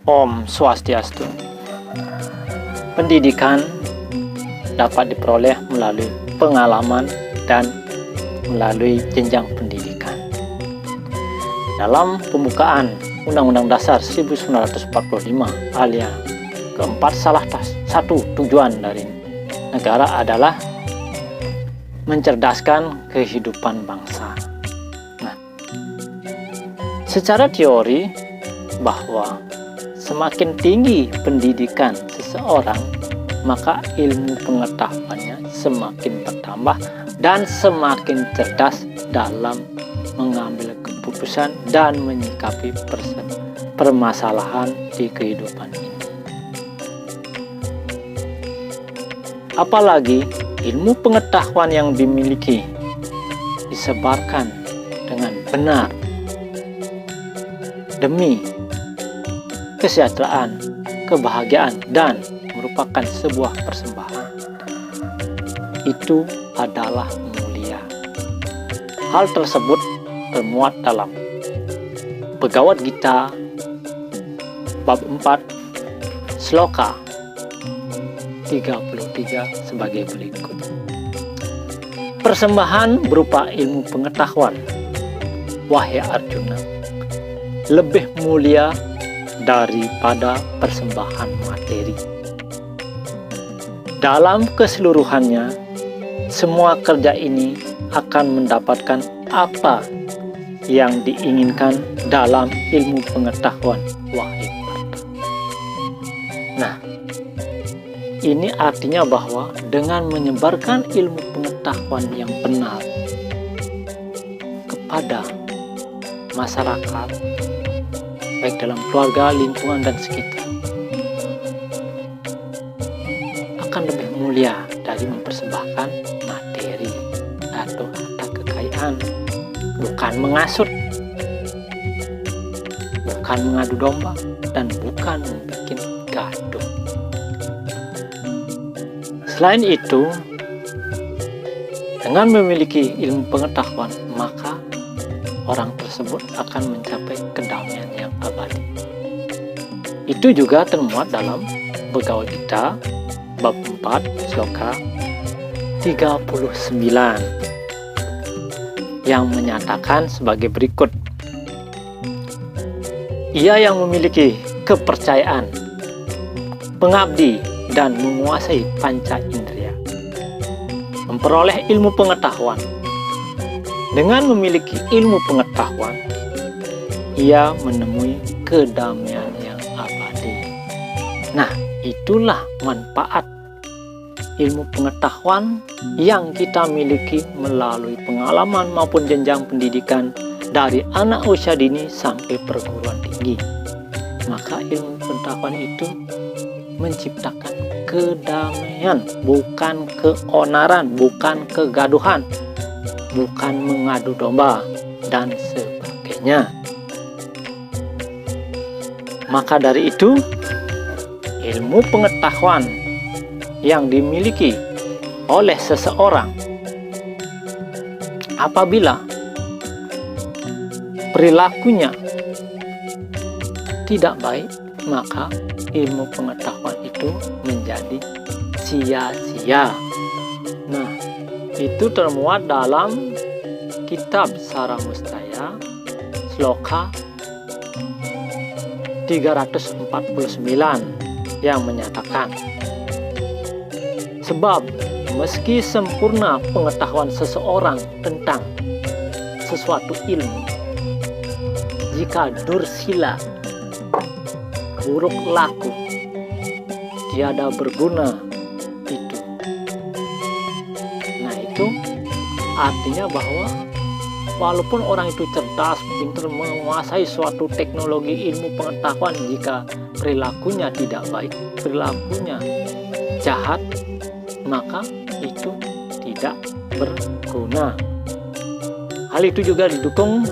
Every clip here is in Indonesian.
Om Swastiastu. Pendidikan dapat diperoleh melalui pengalaman dan melalui jenjang pendidikan. Dalam pembukaan Undang-Undang Dasar 1945 alia keempat, salah satu tujuan dari negara adalah mencerdaskan kehidupan bangsa. Nah, secara teori bahwa semakin tinggi pendidikan seseorang, maka ilmu pengetahuannya semakin bertambah dan semakin cerdas dalam mengambil keputusan dan menyikapi permasalahan di kehidupan ini. Apalagi ilmu pengetahuan yang dimiliki disebarkan dengan benar demi kesejahteraan, kebahagiaan, dan merupakan sebuah persembahan, itu adalah mulia. Hal tersebut termuat dalam Bhagavad Gita bab 4 sloka 33 sebagai berikut. Persembahan berupa ilmu pengetahuan, wahai Arjuna, lebih mulia daripada persembahan materi. Dalam keseluruhannya, semua kerja ini akan mendapatkan apa yang diinginkan dalam ilmu pengetahuan, wahai Partha. Nah, ini artinya bahwa dengan menyebarkan ilmu pengetahuan yang benar kepada masyarakat, baik dalam keluarga, lingkungan, dan sekitar, akan lebih mulia dari mempersembahkan materi atau harta kekayaan. Bukan mengasut, bukan mengadu domba, dan bukan membuat gaduh. Selain itu, dengan memiliki ilmu pengetahuan, maka orang tersebut akan mencapai kedamaian yang abadi. Itu juga termuat dalam Bhagavad Gita bab 4 sloka 39 yang menyatakan sebagai berikut. Ia yang memiliki kepercayaan, pengabdi, dan menguasai panca indera, memperoleh ilmu pengetahuan. Dengan memiliki ilmu pengetahuan, ia menemui kedamaian yang abadi. Nah, itulah manfaat ilmu pengetahuan yang kita miliki melalui pengalaman maupun jenjang pendidikan dari anak usia dini sampai perguruan tinggi. Maka ilmu pengetahuan itu menciptakan kedamaian, bukan keonaran, bukan kegaduhan, bukan mengadu domba, dan sebagainya. Maka dari itu, ilmu pengetahuan yang dimiliki oleh seseorang, apabila perilakunya tidak baik, maka ilmu pengetahuan itu menjadi sia-sia. Nah, itu termuat dalam kitab Saramustaya sloka 349 yang menyatakan, sebab meski sempurna pengetahuan seseorang tentang sesuatu ilmu, jika dursila, buruk laku, tiada berguna itu. Nah, itu artinya bahwa walaupun orang itu cerdas, pintar, menguasai suatu teknologi, ilmu pengetahuan, jika perilakunya tidak baik, perilakunya jahat, maka itu tidak berguna. Hal itu juga didukung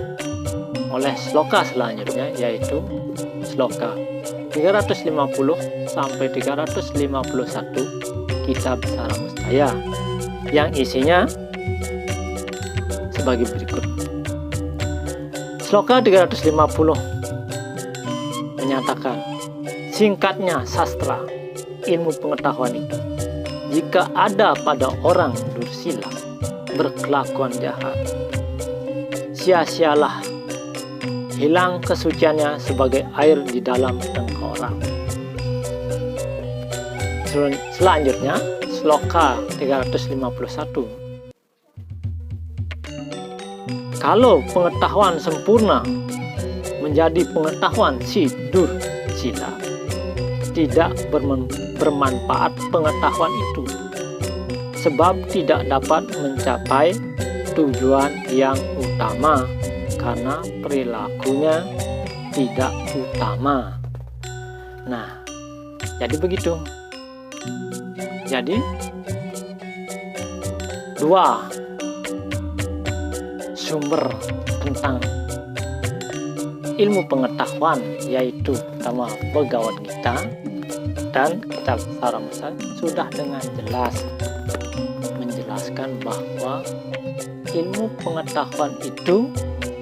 oleh sloka selanjutnya, yaitu sloka 350 sampai 351 Kitab Saramustaya, yang isinya sebagai berikut. Sloka 350 menyatakan, singkatnya sastra, ilmu pengetahuan itu, jika ada pada orang dursila berkelakuan jahat, sia-sialah, hilang kesuciannya sebagai air di dalam tengkorak. Selanjutnya, sloka 351. Kalau pengetahuan sempurna menjadi pengetahuan si dursila, tidak bermanfaat pengetahuan itu, sebab tidak dapat mencapai tujuan yang utama karena perilakunya tidak utama. Nah, jadi begitu. Jadi dua sumber tentang ilmu pengetahuan, yaitu pertama Bhagavad Gita dan Kitab Saramustaya, sudah dengan jelas menjelaskan bahwa ilmu pengetahuan itu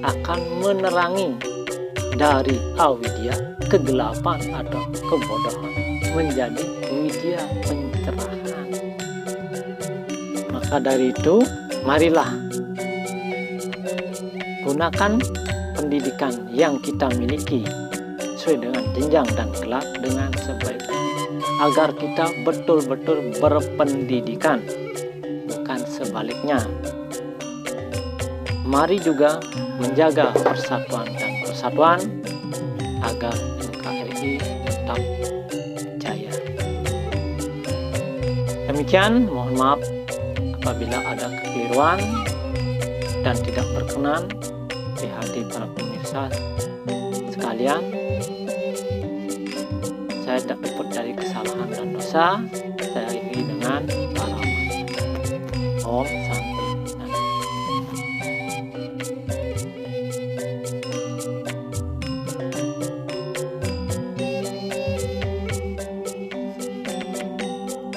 akan menerangi dari avidya, kegelapan atau kebodohan, menjadi widya, pencerahan. Maka dari itu, marilah gunakan pendidikan yang kita miliki sesuai dengan jenjang dan kelas dengan sebaik-baiknya, agar kita betul-betul berpendidikan, bukan sebaliknya. Mari juga menjaga persatuan dan persatuan agar NKRI tetap jaya. Demikian, mohon maaf apabila ada kekeliruan dan tidak berkenan di hati para pemirsa sekalian. Saya tidak luput dari kesalahan dan dosa. Saya akhiri dengan salam. Om Santi.